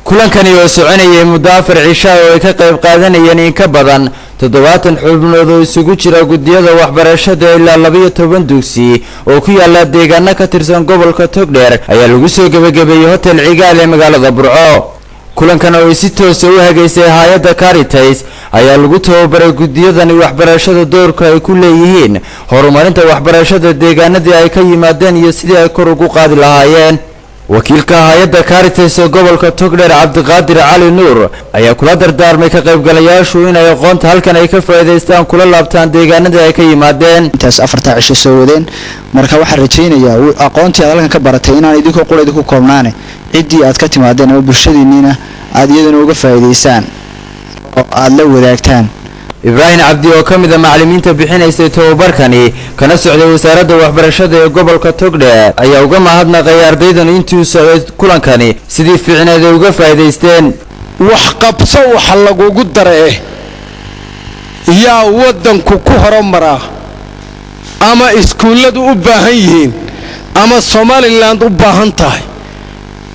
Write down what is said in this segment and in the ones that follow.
kulankani oo soconayay muddo 4 cisho oo ay ka qayb qaadanayeen in ka badan 70 xubnood oo isugu jira gudiyada waxbarashada ilaa 12 dugsi oo ku yaala deegaano ka tirsan gobolka Togdheer ayaa lagu soo gabagabeeyay hotel Cigaal ee magaalada Burco. kulankan oo si toos ah u hageysay hay'adda Caritas ayaa lagu tababaray gudiyadani waxbarashada doorka ay ku leeyihiin horumarinta waxbarashada deegaanada ay ka yimaadeen iyo sidii ay kor ugu qaadi lahaayeen. wakiilka hay'adda Caritas ee gobolka Togdheer Cabdiqaadir Cali Nuur ayaa kula dardaarmay ka qaybgalayaashu inay aqoonta halkan ay ka faa'iideystaan kula laabtaan deegaanada ay ka yimaadeen. intaas 4 cisho soo wadeen marka waxaan rajaynayaa aqoontii aad halkan ka baratay inaan idinku qolada ku koobnaane cidii aad ka timaadeen oo bulshadiina aad iyadana uga faa'iideystaan oo aad la wadaagtaan. Ibrahim Abdi oo kamid ah macallimiinta bixinaysa tababarkani kana socday wasaaradda waxbarashada ee gobolka Togdheer ayaa uga mahadnaqay ardaydan intii socday kulankani sidii fiicneed ay uga faa'iideysteen. wax qabso waxa lagu daray yaa wadanku ku horumara ama iskuuladu u baahan yihiin ama Somaliland u baahan tahay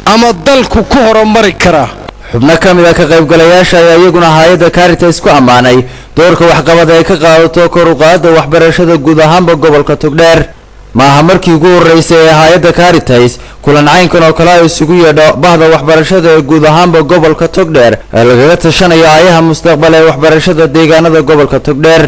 ama dalku ku horumari kara. xubno kamid ah ka qaybgalayaasha ayaa iyaguna hay'adda Caritas ku amaanay doorka waxqabad ay ka qaadato kor u qaadida waxbarashada guud ahaanba gobolka Togdheer. maaha markii ugu horeysay ee hay'adda Caritas kulan caynkan oo kale ay isugu yeedho bahda waxbarashada ee guud ahaanba gobolka Togdheer ee lagaga tashanayo ayaha mustaqbalka ee waxbarashada deegaanada gobolka Togdheer.